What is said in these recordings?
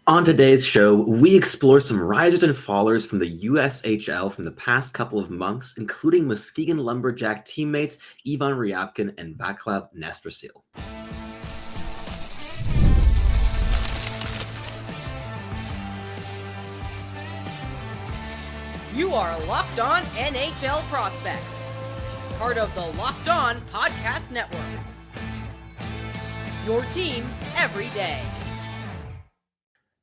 On today's show, we explore some risers and fallers from the USHL from the past couple of months, including Muskegon Lumberjack teammates Ivan Ryabkin and Václav Nestrašil. You are Locked On NHL Prospects, part of the Locked On Podcast Network. Your team every day.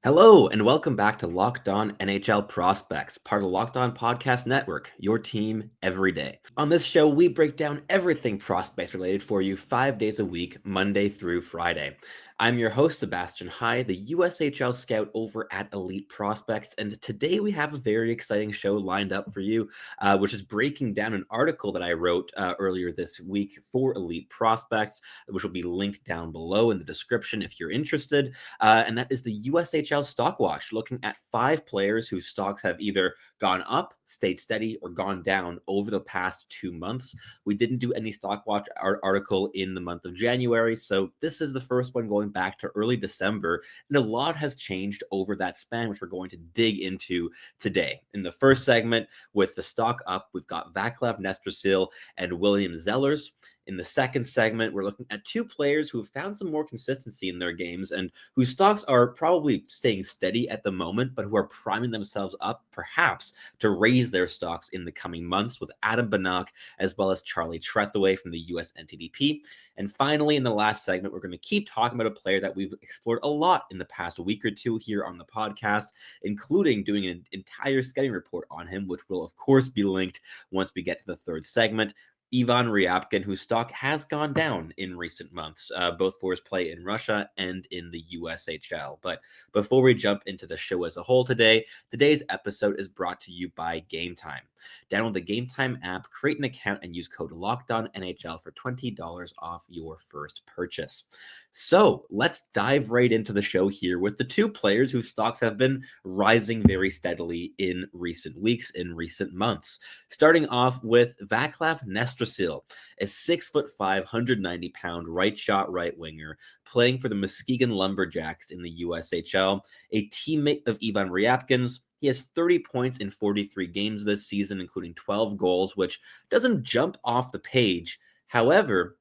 Hello, and welcome back to Locked On NHL Prospects, part of the Locked On Podcast Network, your team every day. On this show, we break down everything prospects related for you 5 days a week, Monday through Friday. I'm your host, Sebastian High, the USHL scout over at Elite Prospects, and today we have a very exciting show lined up for you, which is breaking down an article that I wrote earlier this week for Elite Prospects, which will be linked down below in the description if you're interested, and that is the USHL Stock Watch, looking at 5 players whose stocks have either gone up, stayed steady, or gone down over the past 2 months. We didn't do any Stock Watch article in the month of January, so this is the first one going back to early December, and a lot has changed over that span, which we're going to dig into today. In the first segment, with the stock up, we've got Václav Nestrašil and Will Zellers. In the second segment, we're looking at 2 players who have found some more consistency in their games and whose stocks are probably staying steady at the moment, but who are priming themselves up perhaps to raise their stocks in the coming months, with Adam Benák as well as Charlie Trethewey from the US NTDP. And finally, in the last segment, we're going to keep talking about a player that we've explored a lot in the past week or two here on the podcast, including doing an entire scouting report on him, which will of course be linked once we get to the third segment. Ivan Ryabkin, whose stock has gone down in recent months, both for his play in Russia and in the USHL. But before we jump into the show as a whole today's episode is brought to you by Gametime. Download the Gametime app, create an account, and use code LOCKEDONNHL for $20 off your first purchase. So let's dive right into the show here with the 2 players whose stocks have been rising very steadily in recent weeks, in recent months. Starting off with Václav Nestrašil, a 6'5", 190-pound right shot right winger playing for the Muskegon Lumberjacks in the USHL, a teammate of Ivan Ryabkin's. He has 30 points in 43 games this season, including 12 goals, which doesn't jump off the page. However,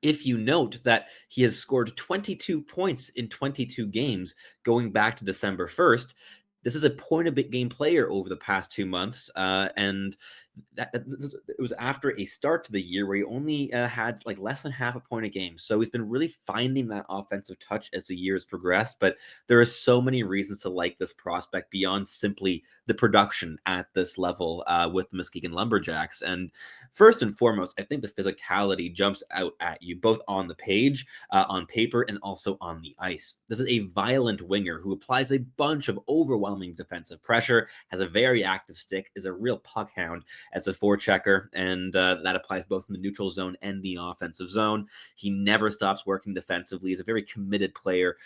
if you note that he has scored 22 points in 22 games going back to December 1st, this is a point-a-game player over the past 2 months, and it was after a start to the year where he only had like less than half a point a game. So he's been really finding that offensive touch as the year has progressed. But there are so many reasons to like this prospect beyond simply the production at this level with the Muskegon Lumberjacks. And first and foremost, I think the physicality jumps out at you both on the page, on paper, and also on the ice. This is a violent winger who applies a bunch of overwhelming defensive pressure, has a very active stick, is a real puck hound as a forechecker, and that applies both in the neutral zone and the offensive zone. He never stops working defensively. He's a very committed player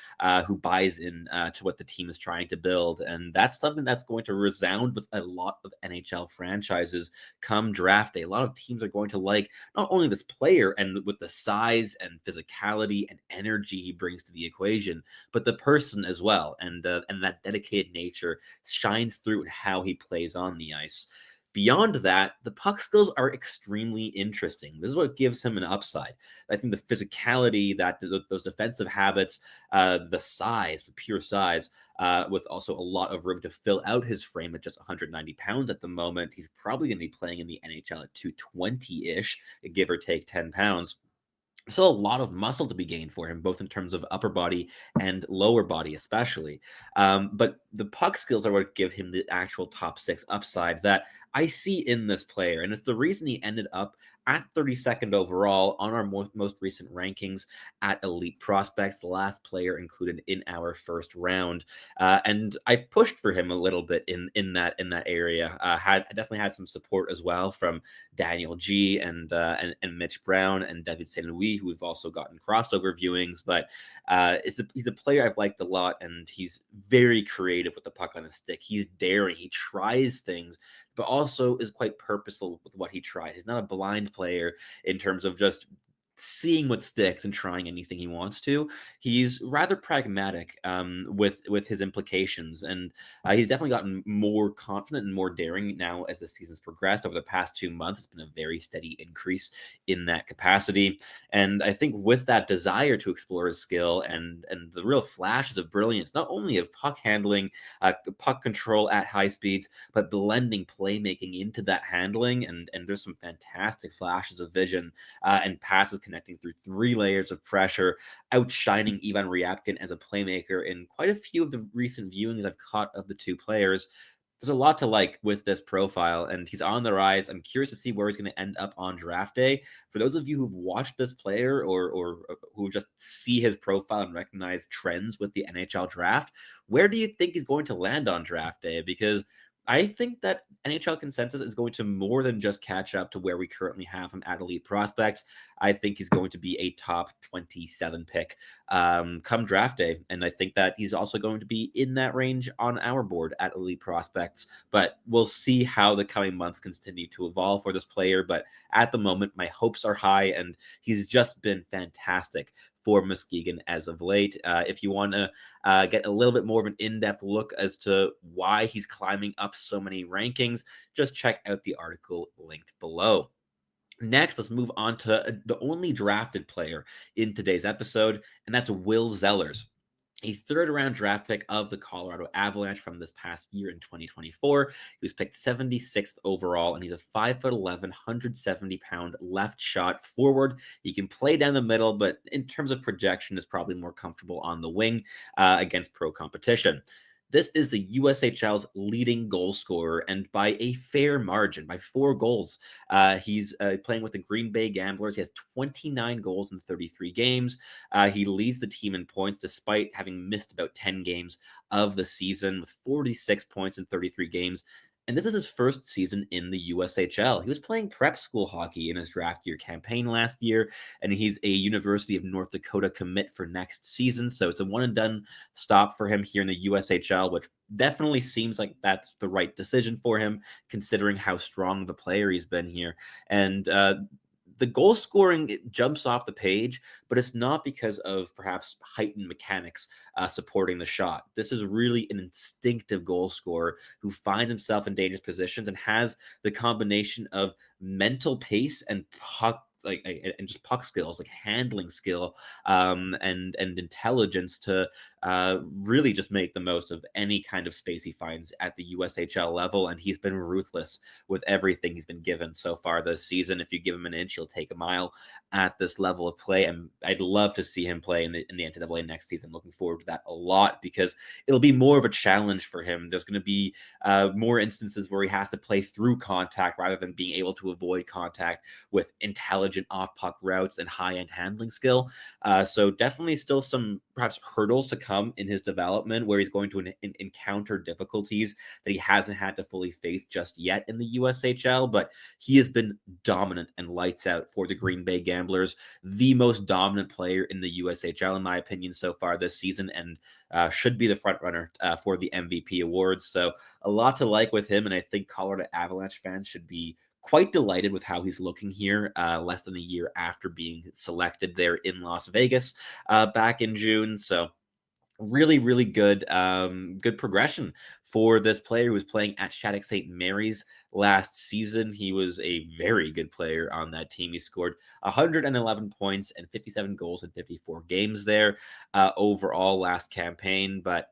who buys in to what the team is trying to build, and that's something that's going to resound with a lot of NHL franchises come draft day. A lot of teams are going to like not only this player and with the size and physicality and energy he brings to the equation, but the person as well, and that dedicated nature shines through in how he plays on the ice. Beyond that, the puck skills are extremely interesting. This is what gives him an upside. I think the physicality, that those defensive habits, the size, the pure size, with also a lot of room to fill out his frame at just 190 pounds at the moment. He's probably going to be playing in the NHL at 220-ish, give or take 10 pounds. Still a lot of muscle to be gained for him, both in terms of upper body and lower body especially. But the puck skills are what give him the actual top 6 upside that I see in this player. And it's the reason he ended up at 32nd overall on our most recent rankings at Elite Prospects, the last player included in our first round. And I pushed for him a little bit in that area. I definitely had some support as well from Daniel G and Mitch Brown and David St. Louis, who we've also gotten crossover viewings. But he's a player I've liked a lot, and he's very creative with the puck on his stick. He's daring. He tries things, but also is quite purposeful with what he tries. He's not a blind player in terms of just seeing what sticks and trying anything he wants to. He's rather pragmatic with his implications, and he's definitely gotten more confident and more daring now as the season's progressed. Over the past 2 months, it's been a very steady increase in that capacity, and I think with that desire to explore his skill and the real flashes of brilliance, not only of puck handling, puck control at high speeds, but blending playmaking into that handling, and there's some fantastic flashes of vision and passes connecting through 3 layers of pressure, outshining Ivan Ryabkin as a playmaker in quite a few of the recent viewings I've caught of the two players. There's a lot to like with this profile, and he's on the rise. I'm curious to see where he's going to end up on draft day. For those of you who've watched this player or who just see his profile and recognize trends with the NHL draft, where do you think he's going to land on draft day? Because I think that NHL consensus is going to more than just catch up to where we currently have him at elite prospects. I think he's going to be a top 27 pick come draft day. And I think that he's also going to be in that range on our board at elite prospects. But we'll see how the coming months continue to evolve for this player. But at the moment, my hopes are high, and he's just been fantastic for Muskegon as of late. If you want to get a little bit more of an in-depth look as to why he's climbing up so many rankings, just check out the article linked below. Next, let's move on to the only drafted player in today's episode, and that's Will Zellers, a third-round draft pick of the Colorado Avalanche from this past year in 2024. He was picked 76th overall, and he's a 5'11", 170-pound left shot forward. He can play down the middle, but in terms of projection, is probably more comfortable on the wing against pro competition. This is the USHL's leading goal scorer, and by a fair margin, by 4 goals. He's playing with the Green Bay Gamblers. He has 29 goals in 33 games. He leads the team in points despite having missed about 10 games of the season, with 46 points in 33 games. And this is his first season in the USHL. He was playing prep school hockey in his draft year campaign last year, and he's a University of North Dakota commit for next season. So it's a one and done stop for him here in the USHL, which definitely seems like that's the right decision for him, considering how strong the player he's been here. And the goal scoring, it jumps off the page, but it's not because of perhaps heightened mechanics supporting the shot. This is really an instinctive goal scorer who finds himself in dangerous positions and has the combination of mental pace and and just puck skills, like handling skill, and intelligence to really just make the most of any kind of space he finds at the USHL level. And he's been ruthless with everything he's been given so far this season. If you give him an inch, he'll take a mile at this level of play. And I'd love to see him play in the NCAA next season. Looking forward to that a lot, because it'll be more of a challenge for him. There's going to be more instances where he has to play through contact rather than being able to avoid contact with intelligent off-puck routes and high-end handling skill. So definitely still some perhaps hurdles to come in his development, where he's going to encounter difficulties that he hasn't had to fully face just yet in the USHL. But he has been dominant and lights out for the Green Bay Gamblers, the most dominant player in the USHL, in my opinion, so far this season, and should be the front runner for the MVP awards. So a lot to like with him, and I think Colorado Avalanche fans should be quite delighted with how he's looking here, less than a year after being selected there in Las Vegas back in June. So really, really good progression for this player who was playing at Shattuck St. Mary's last season. He was a very good player on that team. He scored 111 points and 57 goals in 54 games there overall last campaign, but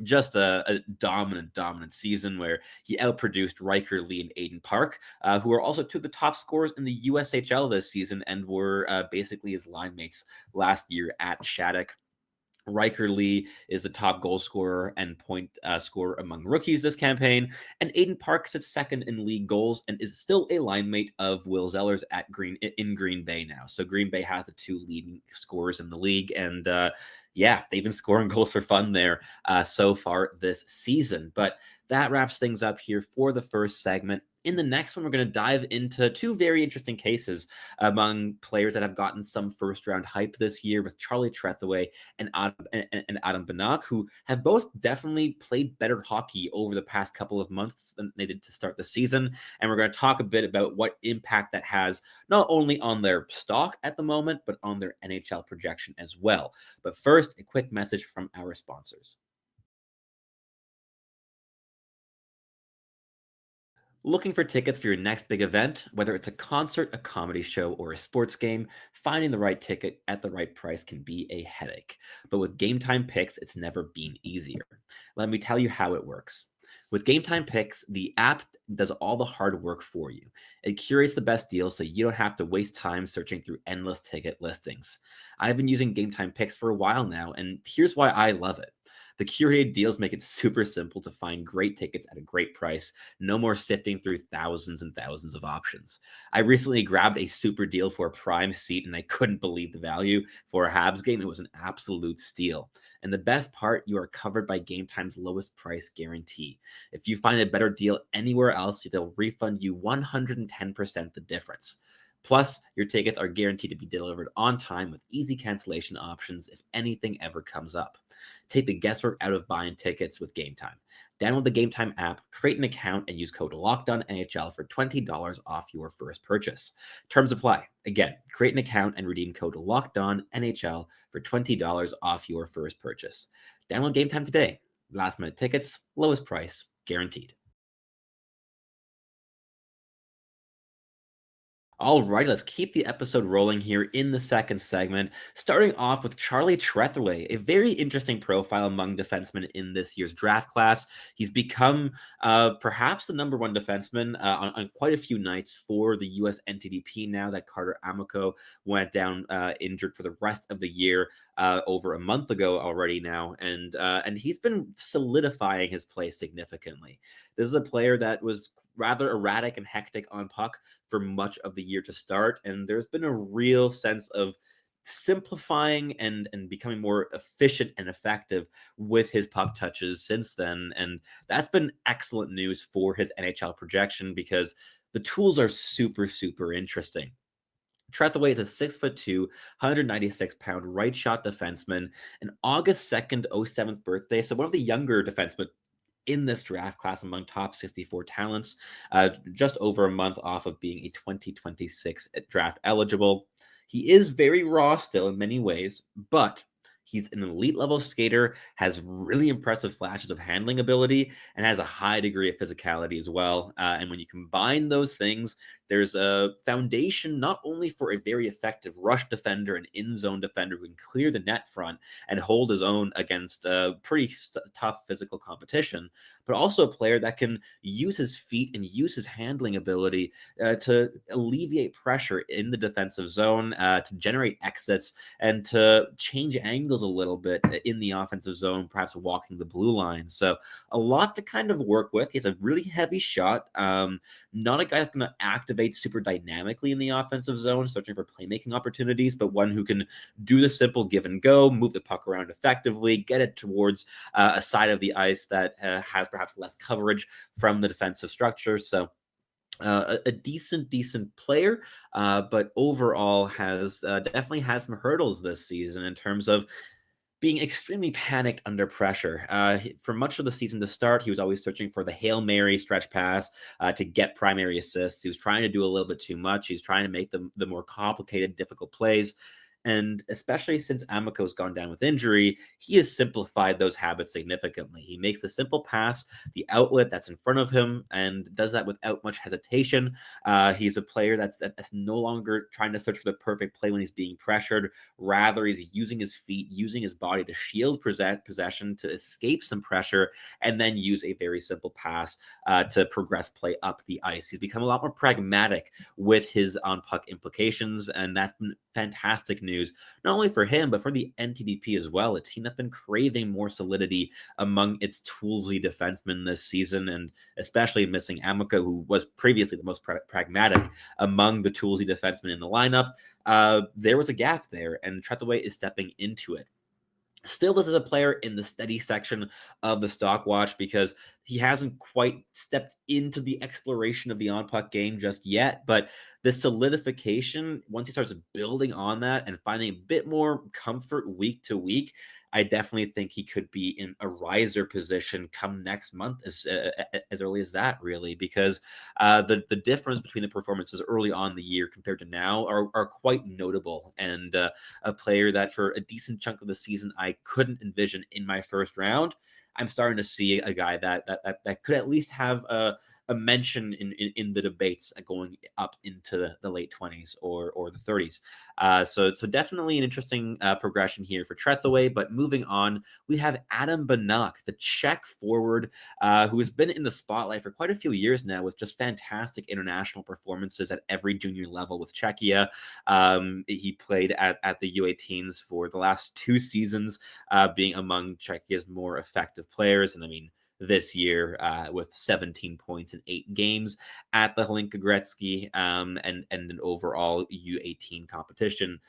just a dominant season where he outproduced Riker Lee and Aiden Park, who are also two of the top scorers in the USHL this season and were basically his line mates last year at Shattuck. Riker Lee is the top goal scorer and point scorer among rookies this campaign, and Aiden Park sits second in league goals and is still a line mate of Will Zellers in Green Bay now. So Green Bay has the 2 leading scorers in the league, and yeah, they've been scoring goals for fun there so far this season. But that wraps things up here for the first segment. In the next one, we're going to dive into two very interesting cases among players that have gotten some first-round hype this year with Charlie Trethewey and Adam Benák, who have both definitely played better hockey over the past couple of months than they did to start the season. And we're going to talk a bit about what impact that has not only on their stock at the moment, but on their NHL projection as well. But first, a quick message from our sponsors. Looking for tickets for your next big event? Whether it's a concert, a comedy show, or a sports game, finding the right ticket at the right price can be a headache. But with Gametime Picks, it's never been easier. Let me tell you how it works. With Gametime Picks, the app does all the hard work for you. It curates the best deals so you don't have to waste time searching through endless ticket listings. I've been using Gametime Picks for a while now, and here's why I love it. The curated deals make it super simple to find great tickets at a great price. No more sifting through thousands and thousands of options. I recently grabbed a super deal for a prime seat, and I couldn't believe the value for a Habs game. It was an absolute steal. And the best part, you are covered by Gametime's lowest price guarantee. If you find a better deal anywhere else, they'll refund you 110% the difference. Plus, your tickets are guaranteed to be delivered on time with easy cancellation options if anything ever comes up. Take the guesswork out of buying tickets with Gametime. Download the Gametime app, create an account, and use code LOCKEDONNHL for $20 off your first purchase. Terms apply. Again, create an account and redeem code LOCKEDONNHL for $20 off your first purchase. Download Gametime today. Last minute tickets, lowest price, guaranteed. All right, let's keep the episode rolling here in the second segment, starting off with Charlie Trethewey, a very interesting profile among defensemen in this year's draft class. He's become perhaps the number one defenseman on quite a few nights for the US NTDP now that Carter Amoco went down injured for the rest of the year over a month ago already now, and he's been solidifying his play significantly. This is a player that was rather erratic and hectic on puck for much of the year to start, and there's been a real sense of simplifying and becoming more efficient and effective with his puck touches since then, and that's been excellent news for his NHL projection because the tools are super interesting. Trethewey is a 6'2", 196-pound right shot defenseman, an August 2nd, 07th birthday, so one of the younger defensemen in this draft class among top 64 talents, just over a month off of being a 2026 draft eligible. He is very raw still in many ways, but he's an elite level skater, has really impressive flashes of handling ability, and has a high degree of physicality as well. And when you combine those things, there's a foundation not only for a very effective rush defender and in-zone defender who can clear the net front and hold his own against pretty tough physical competition, but also a player that can use his feet and use his handling ability to alleviate pressure in the defensive zone, to generate exits, and to change angles a little bit in the offensive zone, perhaps walking the blue line. So a lot to kind of work with. He has a really heavy shot. Not a guy that's going to activate super dynamically in the offensive zone, searching for playmaking opportunities, but one who can do the simple give and go, move the puck around effectively, get it towards a side of the ice that has perhaps less coverage from the defensive structure. So a decent player, but overall has definitely had some hurdles this season in terms of being extremely panicked under pressure. For much of the season to start, he was always searching for the Hail Mary stretch pass to get primary assists. He was trying to do a little bit too much. He was trying to make the more complicated, difficult plays. And especially since Amoco's gone down with injury, he has simplified those habits significantly. He makes the simple pass, the outlet that's in front of him, and does that without much hesitation. He's a player that's no longer trying to search for the perfect play when he's being pressured. Rather, he's using his feet, using his body to shield possession, to escape some pressure, and then use a very simple pass to progress play up the ice. He's become a lot more pragmatic with his on-puck implications, and that's been fantastic news, not only for him, but for the NTDP as well, a team that's been craving more solidity among its toolsy defensemen this season, and especially missing Amoco, who was previously the most pragmatic among the toolsy defensemen in the lineup. There was a gap there, and Trethewey is stepping into it. Still, this is a player in the steady section of the stock watch because he hasn't quite stepped into the exploration of the on-puck game just yet. But the solidification, once he starts building on that and finding a bit more comfort week to week, I definitely think he could be in a riser position come next month, as early as that, really, because the difference between the performances early on in the year compared to now are quite notable. And a player that for a decent chunk of the season I couldn't envision in my first round, I'm starting to see a guy that could at least have a mention in the debates going up into the late 20s or the 30s. So definitely an interesting progression here for Trethewey. But moving on, we have Adam Benák, the Czech forward, who has been in the spotlight for quite a few years now with just fantastic international performances at every junior level with Czechia. He played at the U18s for the last 2 seasons, being among Czechia's more effective players. And I mean, this year with 17 points in 8 games at the Hlinka Gretzky and an overall U18 competition.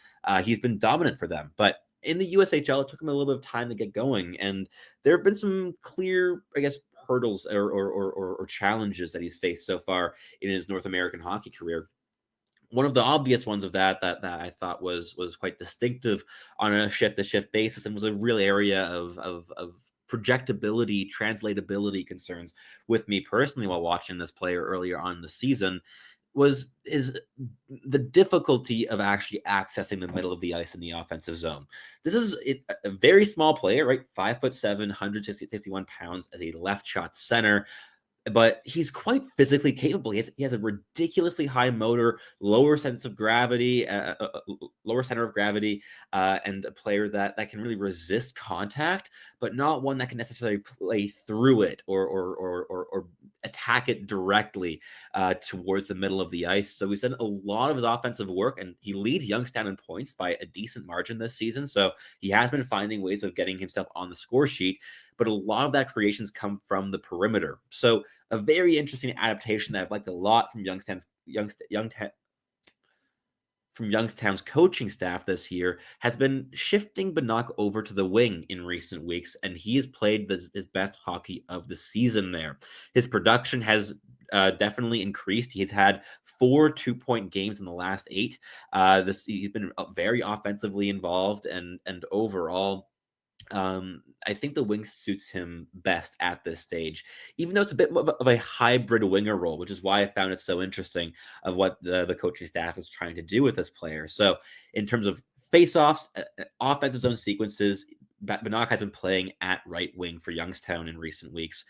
He's been dominant for them, but in the USHL, it took him a little bit of time to get going, and there have been some clear, I guess, hurdles or challenges that he's faced so far in his North American hockey career. One of the obvious ones of that I thought was quite distinctive on a shift-to-shift basis and was a real area of projectability, translatability concerns with me personally while watching this player earlier on in the season is the difficulty of actually accessing the middle of the ice in the offensive zone. This is a very small player, right? 5'7", 161 pounds as a left shot center, but he's quite physically capable. He has a ridiculously high motor, lower sense of gravity, lower center of gravity, and a player that can really resist contact, but not one that can necessarily play through it or attack it directly towards the middle of the ice. So he's done a lot of his offensive work, and he leads Youngstown in points by a decent margin this season. So he has been finding ways of getting himself on the score sheet, but a lot of that creations come from the perimeter. So a very interesting adaptation that I've liked a lot from Youngstown's coaching staff this year has been shifting Benak over to the wing in recent weeks, and he has played his best hockey of the season there. His production has definitely increased. He's had 4 2-point games in the last 8. He's been very offensively involved, and overall, I think the wing suits him best at this stage, even though it's a bit of a hybrid winger role, which is why I found it so interesting of what the coaching staff is trying to do with this player. So in terms of face-offs, offensive zone sequences, Benak has been playing at right wing for Youngstown in recent weeks.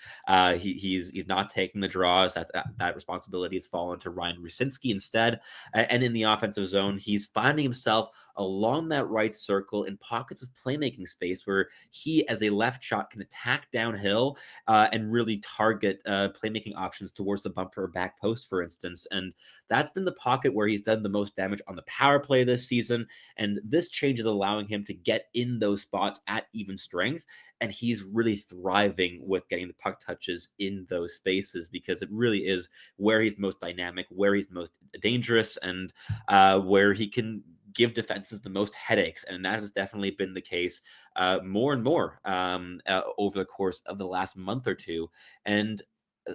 He's not taking the draws. That responsibility has fallen to Ryan Rusinski instead. And in the offensive zone, he's finding himself along that right circle in pockets of playmaking space where he, as a left shot, can attack downhill and really target playmaking options towards the bumper or back post, for instance. And that's been the pocket where he's done the most damage on the power play this season. And this change is allowing him to get in those spots at even strength. And he's really thriving with getting the puck touches in those spaces because it really is where he's most dynamic, where he's most dangerous, and where he can give defenses the most headaches. And that has definitely been the case more and more over the course of the last month or two. And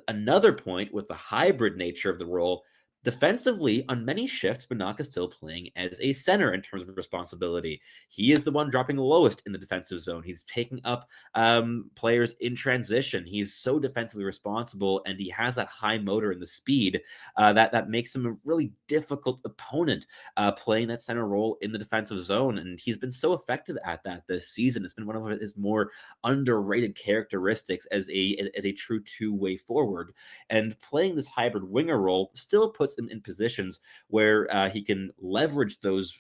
another point with the hybrid nature of the role, defensively, on many shifts, Benak is still playing as a center in terms of responsibility. He is the one dropping the lowest in the defensive zone. He's taking up players in transition. He's so defensively responsible, and he has that high motor and the speed that makes him a really difficult opponent playing that center role in the defensive zone. And he's been so effective at that this season. It's been one of his more underrated characteristics as a true two-way forward. And playing this hybrid winger role still puts him in positions where he can leverage those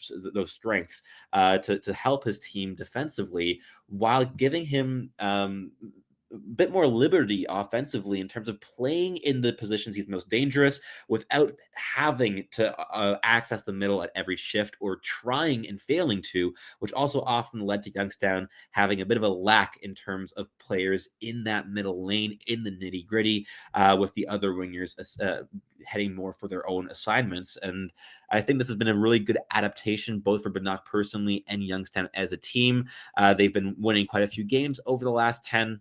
strengths to help his team defensively while giving him a bit more liberty offensively in terms of playing in the positions he's most dangerous without having to access the middle at every shift or trying and failing to, which also often led to Youngstown having a bit of a lack in terms of players in that middle lane in the nitty gritty with the other wingers heading more for their own assignments. And I think this has been a really good adaptation, both for Benak personally and Youngstown as a team. They've been winning quite a few games over the last 10,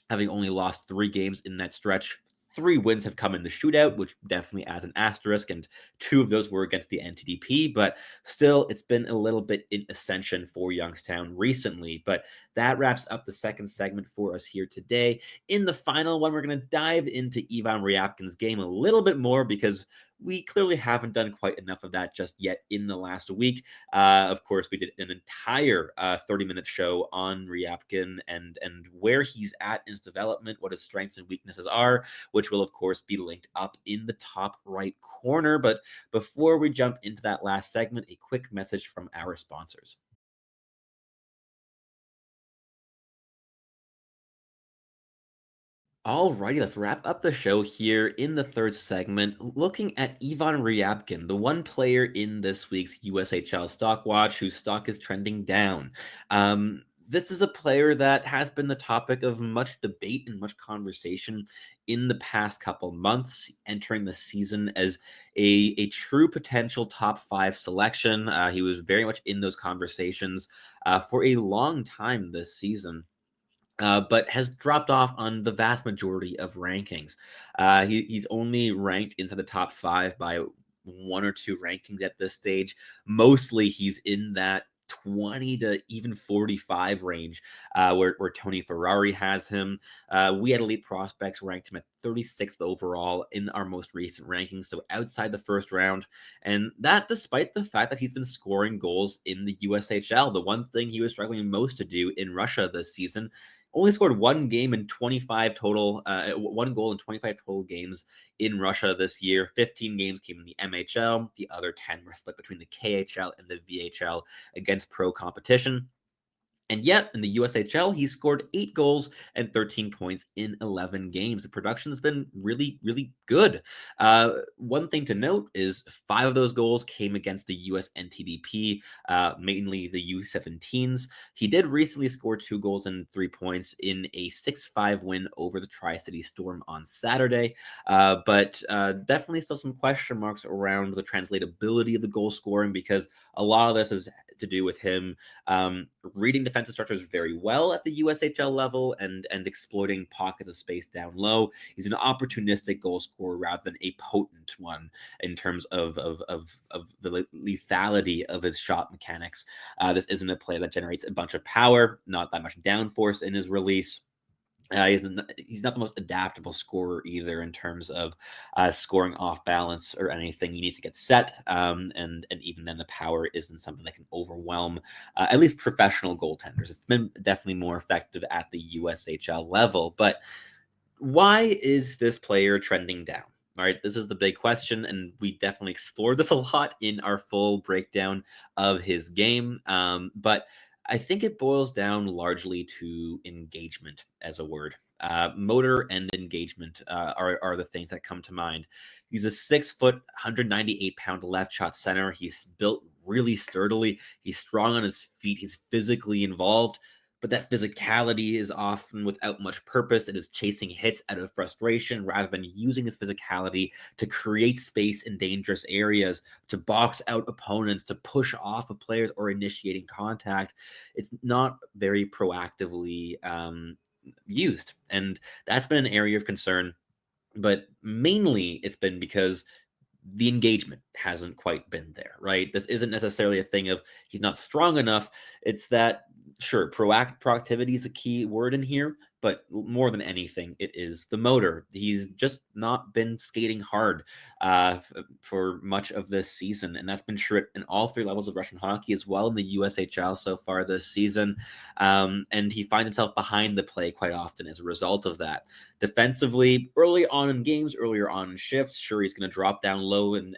having only lost 3 games in that stretch. 3 wins have come in the shootout, which definitely adds an asterisk, and 2 of those were against the NTDP, but still, it's been a little bit in ascension for Youngstown recently. But that wraps up the second segment for us here today. In the final one, we're going to dive into Ivan Ryabkin's game a little bit more because we clearly haven't done quite enough of that just yet in the last week. Of course, we did an entire 30-minute show on Ryabkin and where he's at in his development, what his strengths and weaknesses are, which will, of course, be linked up in the top right corner. But before we jump into that last segment, a quick message from our sponsors. Alrighty, let's wrap up the show here in the third segment, looking at Ivan Ryabkin, the one player in this week's USHL Stock Watch whose stock is trending down. This is a player that has been the topic of much debate and much conversation in the past couple months, entering the season as a true potential top 5 selection. He was very much in those conversations for a long time this season. But has dropped off on the vast majority of rankings. He's only ranked into the top 5 by 1 or 2 rankings at this stage. Mostly he's in that 20 to even 45 range, where Tony Ferrari has him. We at Elite Prospects ranked him at 36th overall in our most recent rankings, so outside the first round. And that despite the fact that he's been scoring goals in the USHL, the one thing he was struggling most to do in Russia this season. Only scored 1 game in 25 total, 1 goal in 25 total games in Russia this year. 15 games came in the MHL. The other 10 were split between the KHL and the VHL against pro competition. And yet, in the USHL, he scored 8 goals and 13 points in 11 games. The production has been really, really good. One thing to note is 5 of those goals came against the US NTDP, mainly the U17s. He did recently score 2 goals and 3 points in a 6-5 win over the Tri-City Storm on Saturday. But definitely still some question marks around the translatability of the goal scoring, because a lot of this is to do with him reading defensive structures very well at the USHL level and exploiting pockets of space down low. He's an opportunistic goal scorer rather than a potent one in terms of the lethality of his shot mechanics. This isn't a player that generates a bunch of power, not that much downforce in his release. He's not the most adaptable scorer either in terms of scoring off balance or anything. He needs to get set, and even then the power isn't something that can overwhelm at least professional goaltenders. It's been definitely more effective at the USHL level. But why is this player trending down? All right, this is the big question, and we definitely explored this a lot in our full breakdown of his game. But I think it boils down largely to engagement as a word. Motor and engagement are the things that come to mind. He's a 6-foot, 198-pound left shot center. He's built really sturdily. He's strong on his feet. He's physically involved, but that physicality is often without much purpose. It is chasing hits out of frustration rather than using his physicality to create space in dangerous areas, to box out opponents, to push off of players, or initiating contact. It's not very proactively used. And that's been an area of concern. But mainly it's been because the engagement hasn't quite been there, right? This isn't necessarily a thing of he's not strong enough. It's that, sure, proactivity is a key word in here, but more than anything, it is the motor. He's just not been skating hard for much of this season, and that's been true in all 3 levels of Russian hockey as well in the USHL so far this season. And he finds himself behind the play quite often as a result of that. Defensively, early on in games, earlier on in shifts, sure, he's going to drop down low and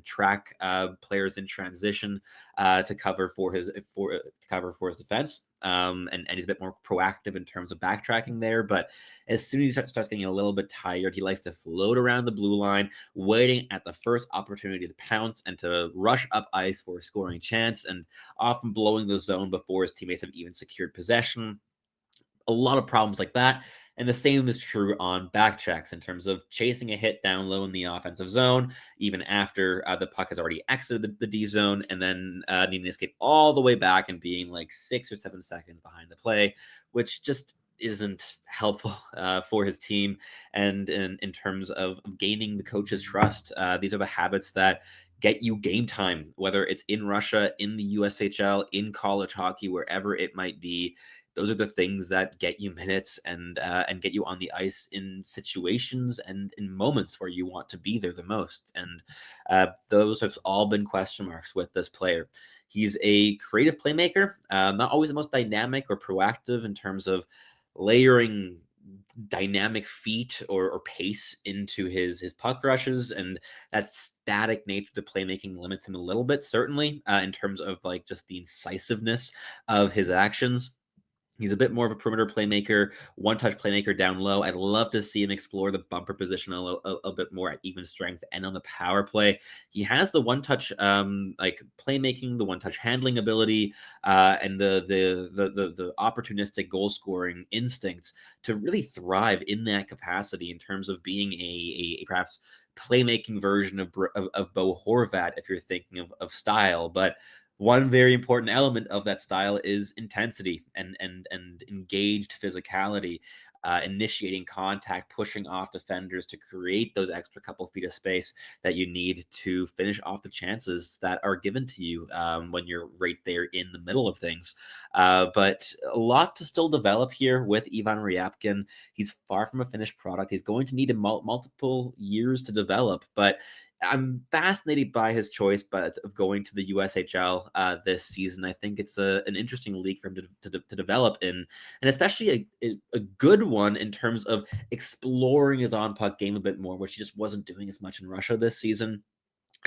track players in transition to cover for his defense. And he's a bit more proactive in terms of backtracking there. But as soon as he starts getting a little bit tired, he likes to float around the blue line, waiting at the first opportunity to pounce and to rush up ice for a scoring chance, and often blowing the zone before his teammates have even secured possession. a lot of problems like that. And the same is true on back checks in terms of chasing a hit down low in the offensive zone, even after the puck has already exited the D zone, and then needing to escape all the way back and being like 6 or 7 seconds behind the play, which just isn't helpful for his team. And in terms of gaining the coach's trust, these are the habits that get you game time, whether it's in Russia, in the USHL, in college hockey, wherever it might be. Those are the things that get you minutes and get you on the ice in situations and in moments where you want to be there the most. And those have all been question marks with this player. He's a creative playmaker, not always the most dynamic or proactive in terms of layering dynamic feet or pace into his puck rushes, and that static nature to playmaking limits him a little bit, certainly in terms of like just the incisiveness of his actions. He's a bit more of a perimeter playmaker, one-touch playmaker down low. I'd love to see him explore the bumper position a bit more at even strength and on the power play. He has the one-touch like playmaking, the one-touch handling ability, and the opportunistic goal-scoring instincts to really thrive in that capacity in terms of being a perhaps playmaking version of Bo Horvat, if you're thinking of style. But one very important element of that style is intensity and engaged physicality, initiating contact, pushing off defenders to create those extra couple feet of space that you need to finish off the chances that are given to you when you're right there in the middle of things. But a lot to still develop here with Ivan Ryabkin. He's far from a finished product. He's going to need multiple years to develop, but I'm fascinated by his choice, of going to the USHL this season. I think it's an interesting league for him to develop in, and especially a good one in terms of exploring his on puck game a bit more, which he just wasn't doing as much in Russia this season,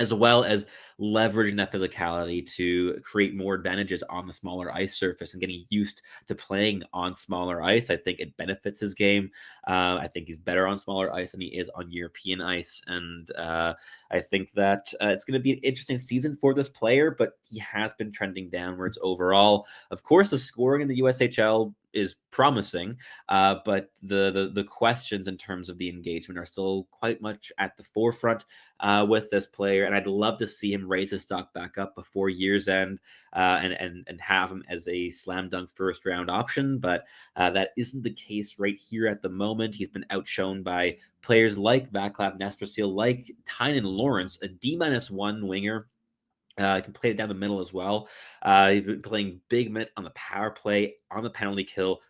as well as leveraging that physicality to create more advantages on the smaller ice surface and getting used to playing on smaller ice. I think it benefits his game. I think he's better on smaller ice than he is on European ice. And I think that it's going to be an interesting season for this player, but he has been trending downwards overall. Of course, the scoring in the USHL is promising, but the questions in terms of the engagement are still quite much at the forefront with this player, and I'd love to see him raise his stock back up before year's end and have him as a slam dunk first round option. But that isn't the case right here at the moment. He's been outshone by players like Václav Nestrašil, like Tynan Lawrence, a D-1 winger. Can play it down the middle as well. He's been playing big minutes on the power play, on the penalty kill,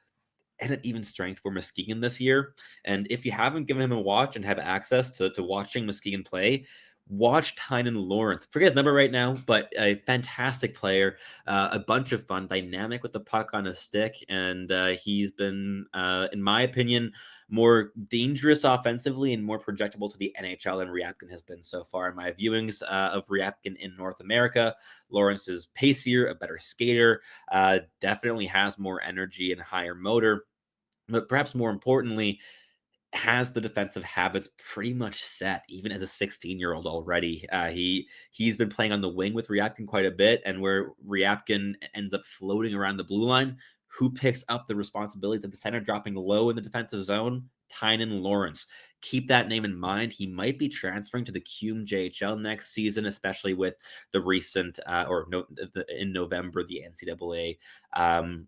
and an even strength for Muskegon this year. And if you haven't given him a watch and have access to watching Muskegon play, watch Tynan Lawrence. Forget his number right now, but a fantastic player, a bunch of fun, dynamic with the puck on his stick. And he's been, in my opinion, more dangerous offensively and more projectable to the NHL than Ryabkin has been so far in my viewings of Ryabkin in North America. Lawrence is pacier, a better skater, definitely has more energy and higher motor, but perhaps more importantly, has the defensive habits pretty much set, even as a 16-year-old already. He's been playing on the wing with Ryabkin quite a bit, and where Ryabkin ends up floating around the blue line, who picks up the responsibilities of the center dropping low in the defensive zone? Tynan Lawrence. Keep that name in mind. He might be transferring to the QMJHL next season, especially with the recent, in November, the NCAA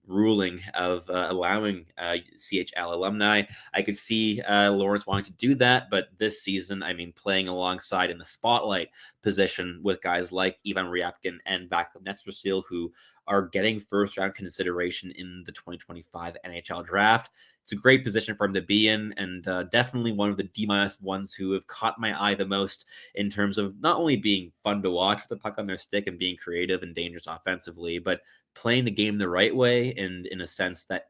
ruling of allowing CHL alumni. I could see Lawrence wanting to do that, but this season, I mean, playing alongside in the spotlight position with guys like Ivan Ryabkin and Václav Nestrašil, who are getting first-round consideration in the 2025 NHL draft. It's a great position for him to be in, and definitely one of the D-1s who have caught my eye the most in terms of not only being fun to watch with the puck on their stick and being creative and dangerous offensively, but playing the game the right way, and in a sense that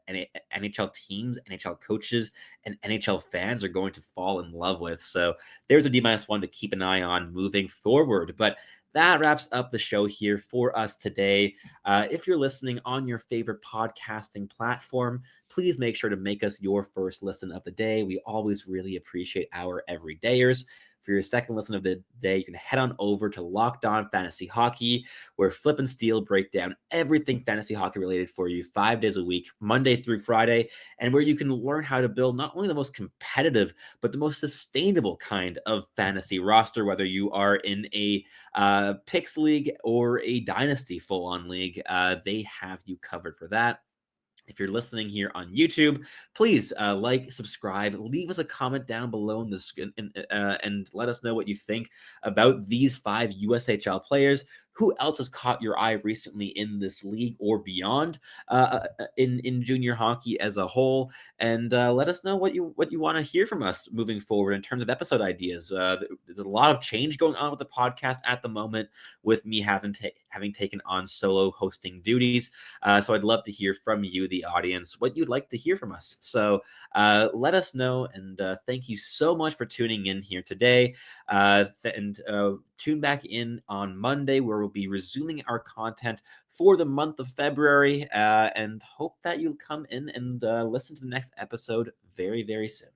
NHL teams, NHL coaches, and NHL fans are going to fall in love with. So there's a D-1 to keep an eye on moving forward. But that wraps up the show here for us today. If you're listening on your favorite podcasting platform, please make sure to make us your first listen of the day. We always really appreciate our everydayers. For your second listen of the day, you can head on over to Locked On Fantasy Hockey, where Flip and Steel break down everything fantasy hockey related for you 5 days a week, Monday through Friday, and where you can learn how to build not only the most competitive, but the most sustainable kind of fantasy roster, whether you are in a picks league or a dynasty full-on league. They have you covered for that. If you're listening here on YouTube, please like, subscribe, leave us a comment down below in the and let us know what you think about these 5 USHL players. Who else has caught your eye recently in this league or beyond in junior hockey as a whole? And let us know what you want to hear from us moving forward in terms of episode ideas. There's a lot of change going on with the podcast at the moment, with me having taken on solo hosting duties. So I'd love to hear from you, the audience, what you'd like to hear from us. So let us know, and thank you so much for tuning in here today. Tune back in on Monday, where we'll be resuming our content for the month of February, and hope that you'll come in and listen to the next episode very, very soon.